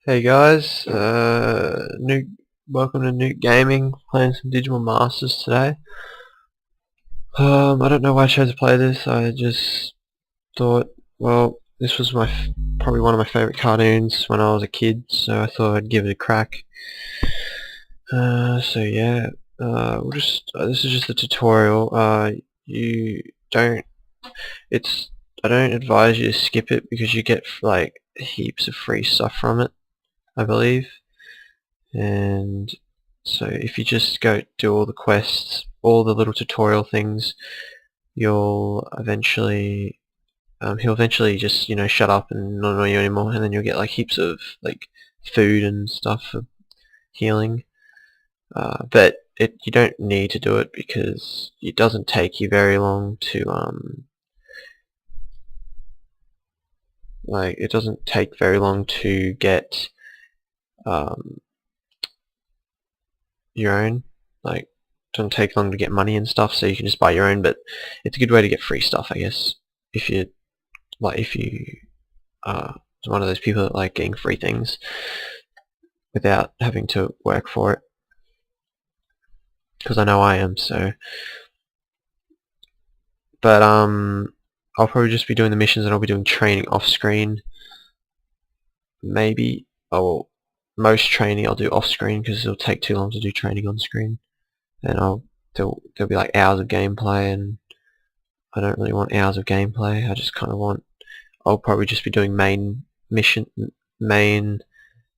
Hey guys, new welcome to Nuke Gaming. Playing some Digimon Masters today. I don't know why I chose to play this. I just thought, well, this was probably one of my favorite cartoons when I was a kid, so I thought I'd give it a crack. So yeah, this is just a tutorial. You don't. It's I don't advise you to skip it because you get like heaps of free stuff from it, I believe. And so if you just go do all the quests, all the little tutorial things, you'll eventually he'll eventually just shut up and not annoy you anymore, and then you'll get like heaps of like food and stuff for healing. But you don't need to do it because it doesn't take you very long to it doesn't take very long to get um, your own. Like, doesn't take long to get money and stuff, so you can just buy your own. But it's a good way to get free stuff, I guess. If you are one of those people that like getting free things without having to work for it, because I know I am. So, but I'll probably just be doing the missions, and I'll be doing training off screen. Maybe, most training I'll do off screen because it'll take too long to do training on screen, and there'll be like hours of gameplay, and I don't really want hours of gameplay. I just kind of want. I'll probably just be doing main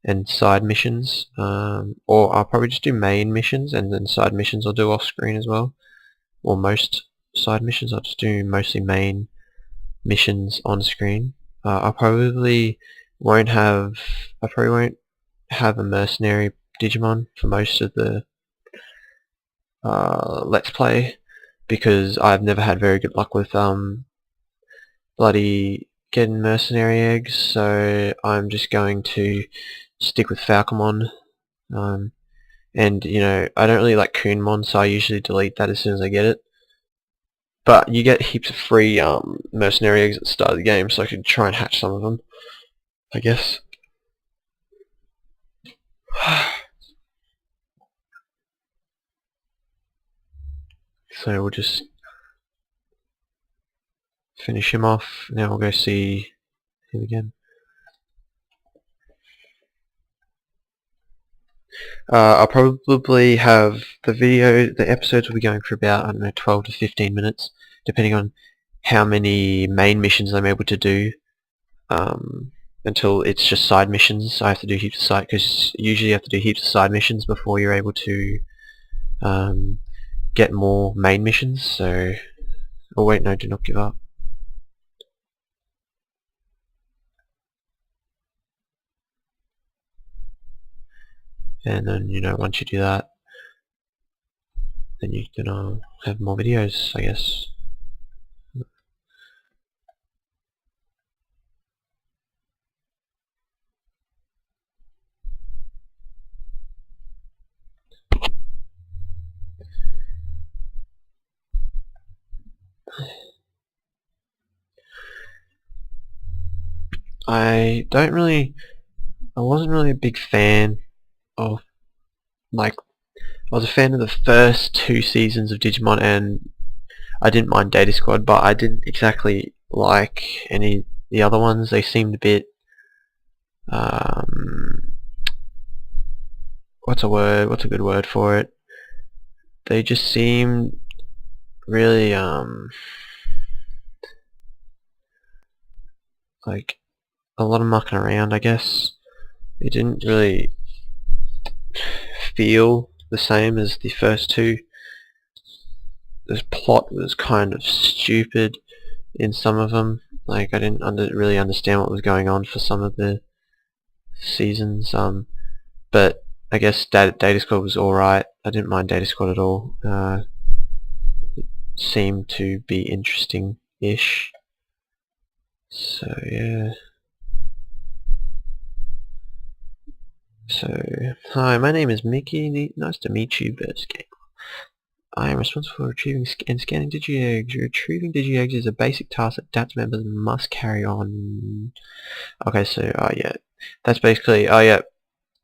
and side missions, or I'll probably just do main missions and then side missions I'll do off screen as well. Or most side missions I'll just do mostly main missions on screen. I probably won't have. I probably won't have a mercenary Digimon for most of the Let's Play because I've never had very good luck with bloody getting mercenary eggs, so I'm just going to stick with Falcomon. And I don't really like Coonmon, so I usually delete that as soon as I get it. But you get heaps of free mercenary eggs at the start of the game, so I could try and hatch some of them, I guess. So we'll just finish him off. Now we'll go see him again. I'll probably have the episodes will be going for about, I don't know, 12 to 15 minutes, depending on how many main missions I'm able to do, until it's just side missions. I have to do heaps of because usually you have to do heaps of side missions before you're able to get more main missions, so. Oh wait, no, do not give up. And then, once you do that, then you can have more videos, I guess. I wasn't really a big fan of, like, I was a fan of the first two seasons of Digimon, and I didn't mind Data Squad, but I didn't exactly like any of the other ones. They seemed a bit, what's a good word for it? They just seemed really, like, a lot of mucking around, I guess. It didn't really feel the same as the first two. The plot was kind of stupid in some of them. Like, I didn't really understand what was going on for some of the seasons. But I guess Data Squad was alright. I didn't mind Data Squad at all. It seemed to be interesting-ish. So yeah. So, hi, my name is Mickey. Nice to meet you, Burst Game. I am responsible for retrieving and scanning Digi-Eggs. Retrieving Digi-Eggs is a basic task that DATS members must carry on. Okay, so, yeah. That's basically, yeah.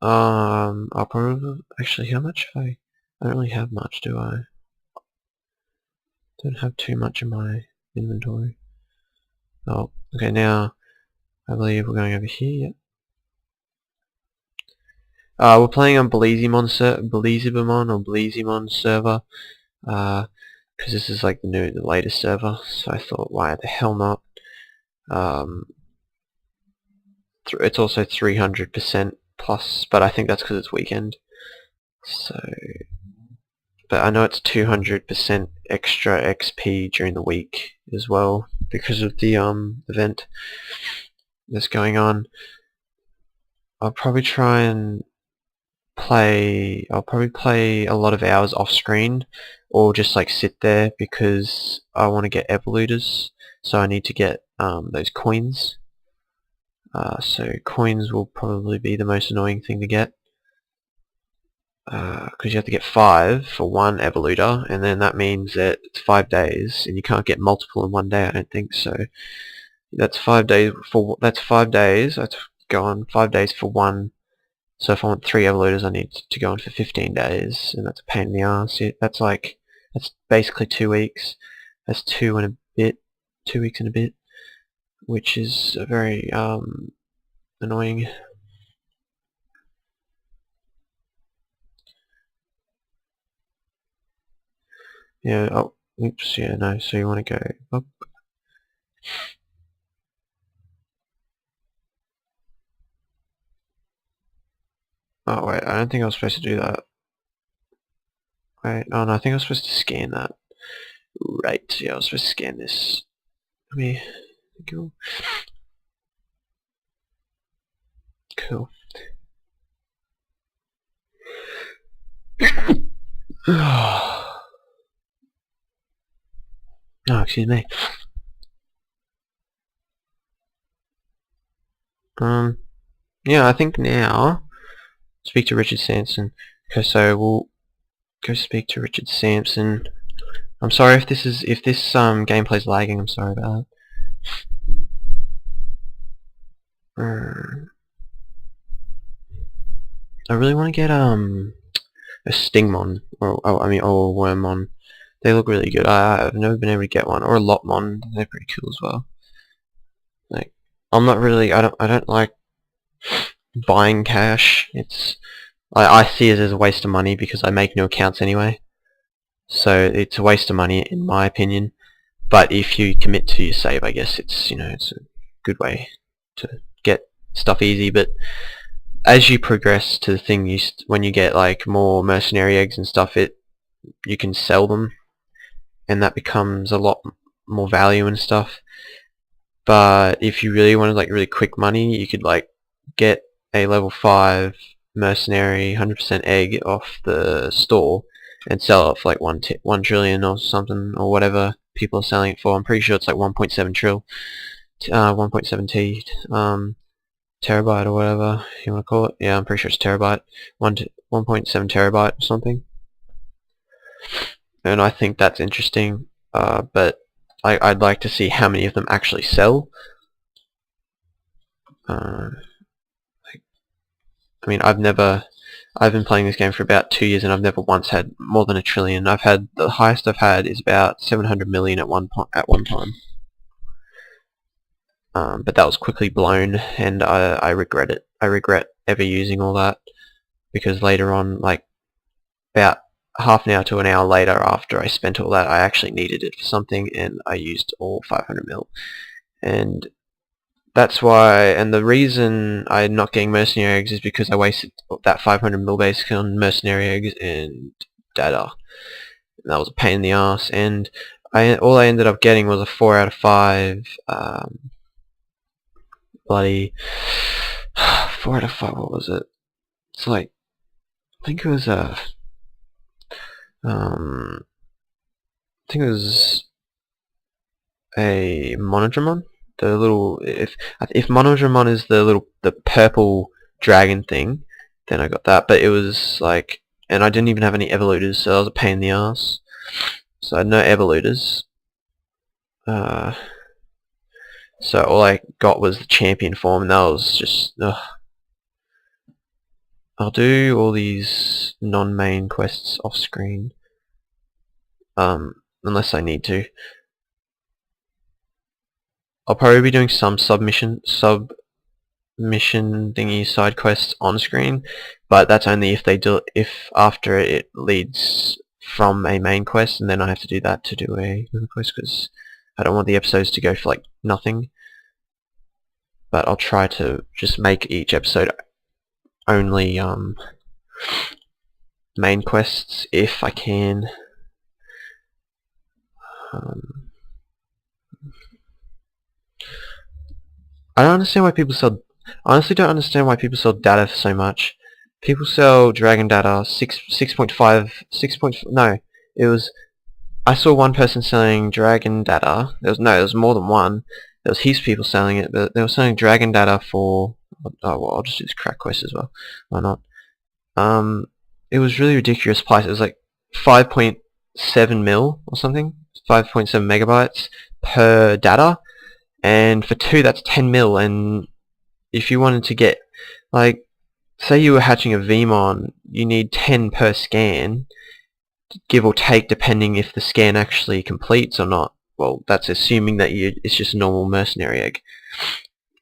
I'll probably, actually, how much have I don't really have much, do I? Don't have too much in my inventory. Oh, okay, now, I believe we're going over here, yep. We're playing on Belizimon server, because this is like the latest server, so I thought, why the hell not? It's also 300% plus, but I think that's because it's weekend. So, but I know it's 200% extra XP during the week as well because of the event that's going on. I'll probably try and play. I'll probably play a lot of hours off screen, or just like sit there because I want to get evoluters. So I need to get those coins. So coins will probably be the most annoying thing to get, because you have to get 5 for one evoluter, and then that means that it's 5 days, and you can't get multiple in one day, I don't think. So that's 5 days for 5 days. That's go on 5 days for one. So if I want 3 evoluters, I need to go on for 15 days, and that's a pain in the ass. That's basically 2 weeks. That's 2 and a bit, 2 weeks and a bit, which is very annoying. Yeah. Oh, oops. Yeah. No. So you want to go up. Oh wait, I don't think I was supposed to do that. Wait, oh no, I think I was supposed to scan that. Right, yeah, I was supposed to scan this. Let me go. Cool. Oh, excuse me. Yeah, I think now speak to Richard Sampson. Okay, so we'll go speak to Richard Sampson. I'm sorry if this gameplay's lagging. I'm sorry about that. I really want to get a Stingmon or a Wormmon. They look really good. I've never been able to get one, or a Lopmon. They're pretty cool as well. Like, I'm not really. I don't like buying cash. I see it as a waste of money because I make no accounts anyway. So it's a waste of money in my opinion. But if you commit to your save, I guess it's it's a good way to get stuff easy. But as you progress to the thing, when you get like more mercenary eggs and stuff, you can sell them, and that becomes a lot more value and stuff. But if you really wanted like really quick money, you could like get a level 5 mercenary 100% egg off the store and sell it for like 1 trillion or something, or whatever people are selling it for. I'm pretty sure it's like 1.7 trill, 1.7 T, terabyte or whatever you want to call it. Yeah, I'm pretty sure it's terabyte, 1.7 terabyte or something. And I think that's interesting, but I'd like to see how many of them actually sell. I mean, I've been playing this game for about 2 years, and I've never once had more than 1 trillion. The highest I've had is about 700 million at one time. But that was quickly blown, and I regret it. I regret ever using all that, because later on, like about half an hour to an hour later after I spent all that, I actually needed it for something, and I used all 500 mil. And that's why, and the reason I'm not getting mercenary eggs is because I wasted that 500 mil basically on mercenary eggs and data. And that was a pain in the ass, and all I ended up getting was a 4 out of 5 bloody 4 out of 5, what was it? It's like, I think it was I think it was a Monodramon. The little, if Monodramon is the purple dragon thing, then I got that. But it was like, and I didn't even have any evoluters, so that was a pain in the ass. So I had no evolutors. So all I got was the champion form, and that was just... ugh. I'll do all these non-main quests off screen, unless I need to. I'll probably be doing some submission thingy side quests on screen, but that's only if after it leads from a main quest, and then I have to do that to do another quest, because I don't want the episodes to go for like nothing. But I'll try to just make each episode only main quests if I can. I don't understand why people sell... honestly don't understand why people sell data for so much. People sell dragon data 6.5 no, it was... I saw one person selling dragon data. There was more than one. There was heaps of people selling it, but they were selling dragon data for... oh well, I'll just do this crack quest as well. Why not? It was really ridiculous price. It was like 5.7 mil or something. 5.7 megabytes per data. And for 2 that's 10 mil, and if you wanted to get, like, say you were hatching a Vmon, you need 10 per scan, give or take, depending if the scan actually completes or not. Well, that's assuming that it's just a normal mercenary egg.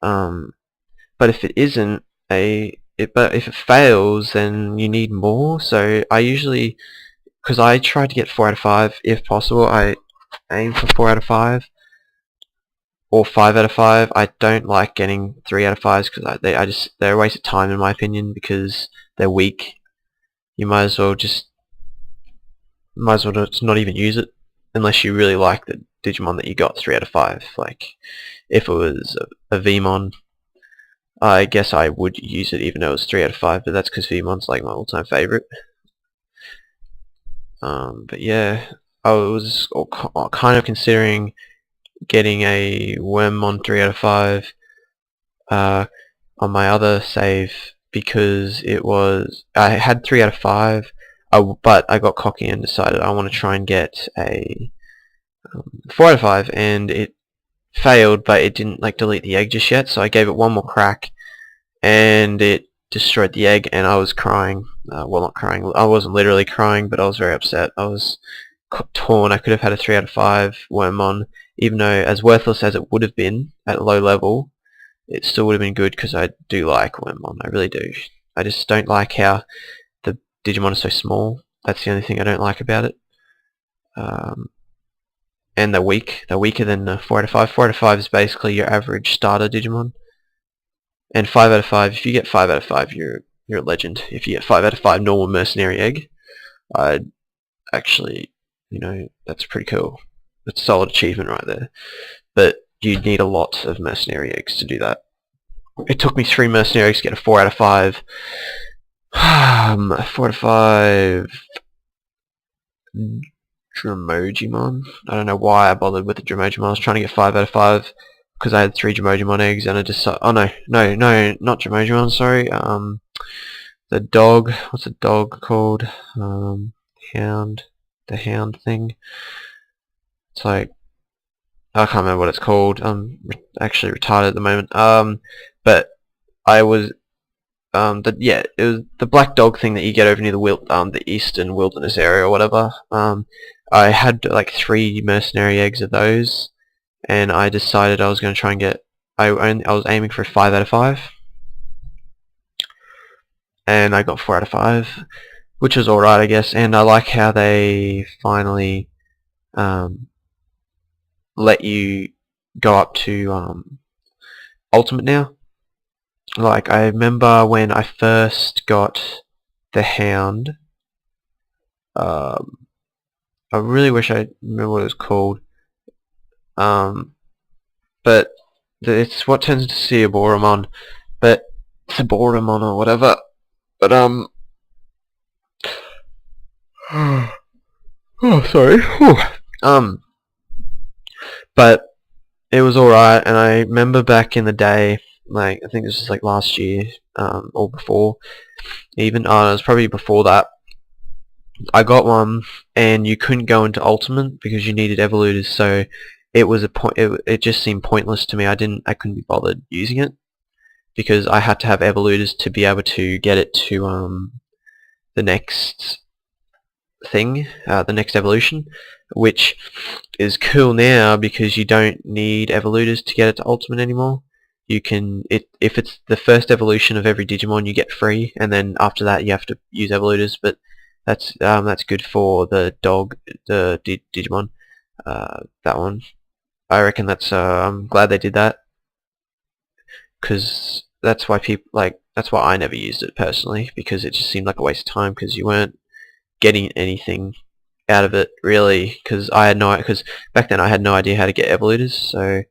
But if it isn't but if it fails, then you need more. So I usually, because I try to get 4 out of 5 if possible, I aim for 4 out of 5. Or 5 out of 5. I don't like getting 3 out of 5s because they're a waste of time in my opinion, because they're weak. You might as well just not even use it unless you really like the Digimon that you got 3 out of 5. Like if it was a Vmon, I guess I would use it even though it was 3 out of 5, but that's because Vmon's like my all-time favorite. But yeah, I was kind of considering getting a Wormmon 3 out of 5 on my other save, because I had 3 out of 5, but I got cocky and decided I want to try and get a 4 out of 5, and it failed, but it didn't like delete the egg just yet, so I gave it one more crack and it destroyed the egg, and I was crying. Well, not crying, I wasn't literally crying, but I was very upset. I was torn. I could have had a 3 out of 5 Wormmon, even though as worthless as it would have been at low level, it still would have been good because I do like Wormmon. I really do. I just don't like how the Digimon is so small. That's the only thing I don't like about it. And they're weak. They're weaker than 4 out of 5. 4 out of 5 is basically your average starter Digimon. And 5 out of 5, if you get 5 out of 5, you're a legend. If you get 5 out of 5 normal mercenary egg, I'd actually, that's pretty cool. It's a solid achievement right there. But you'd need a lot of mercenary eggs to do that. It took me 3 mercenary eggs to get a 4 out of 5. 4 out of 5 Dromogimon. I don't know why I bothered with the Dromogimon. I was trying to get 5 out of 5 because I had 3 Dromogimon eggs, and I just saw... oh no, not Dromogimon, sorry. The dog, what's the dog called? Hound, the hound thing. It's like, I can't remember what it's called. I'm actually retarded at the moment. But I was, it was the black dog thing that you get over near the eastern wilderness area or whatever. I had like 3 mercenary eggs of those, and I decided I was going to try and get... I was aiming for 5 out of 5, and I got 4 out of 5, which was alright, I guess. And I like how they finally let you go up to ultimate now. Like, I remember when I first got the hound, I really wish I remember what it was called, but it's what turns into Saboromon, but Saboromon or whatever, but oh sorry, but it was alright. And I remember back in the day, like, I think this was like last year, or before, even, it was probably before that, I got one, and you couldn't go into Ultimate because you needed evolutors. So it was a point. It just seemed pointless to me. I couldn't be bothered using it because I had to have evolutors to be able to get it to the next thing, the next evolution, which is cool now because you don't need evolutors to get it to Ultimate anymore. You can, if it's the first evolution of every Digimon, you get free, and then after that you have to use evolutors. But that's good for the dog, the Digimon. That one, I reckon that's. I'm glad they did that because that's why people like. That's why I never used it personally, because it just seemed like a waste of time because you weren't getting anything out of it really, because back then I had no idea how to get evolutors. So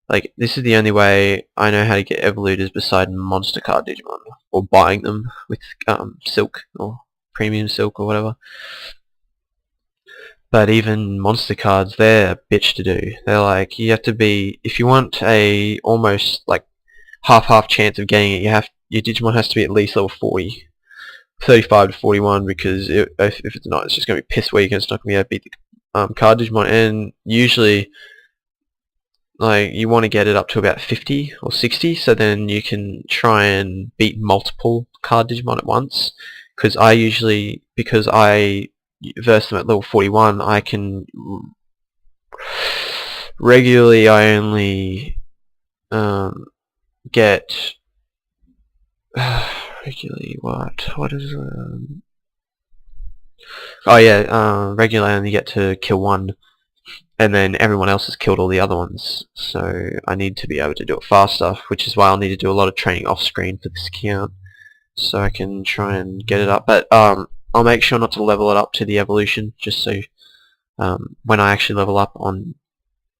like, this is the only way I know how to get evolutors beside monster card Digimon, or buying them with silk or premium silk or whatever. But even monster cards, they're a bitch to do. They're like, you have to be, if you want a almost like half chance of getting it, your Digimon has to be at least level 40. 35 to 41, because if it's not, it's just going to be piss weak and it's not going to be able to beat the card Digimon. And usually, like, you want to get it up to about 50 or 60, so then you can try and beat multiple card Digimon at once. Because I verse them at level 41, I can regularly, I only get regularly what is oh yeah, regularly I only get to kill one, and then everyone else has killed all the other ones. So I need to be able to do it faster, which is why I'll need to do a lot of training off screen for this account, so I can try and get it up. But I'll make sure not to level it up to the evolution, just so when I actually level up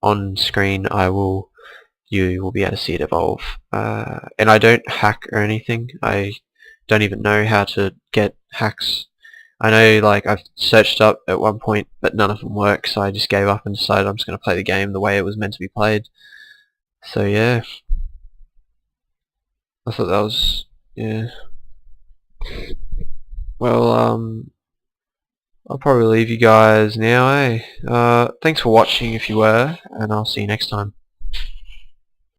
on screen, you will be able to see it evolve. And I don't hack or anything. I don't even know how to get hacks. I know, like, I've searched up at one point, but none of them work, so I just gave up and decided I'm just going to play the game the way it was meant to be played. So yeah, I thought that was, yeah. Well, I'll probably leave you guys now, eh? Thanks for watching if you were, and I'll see you next time.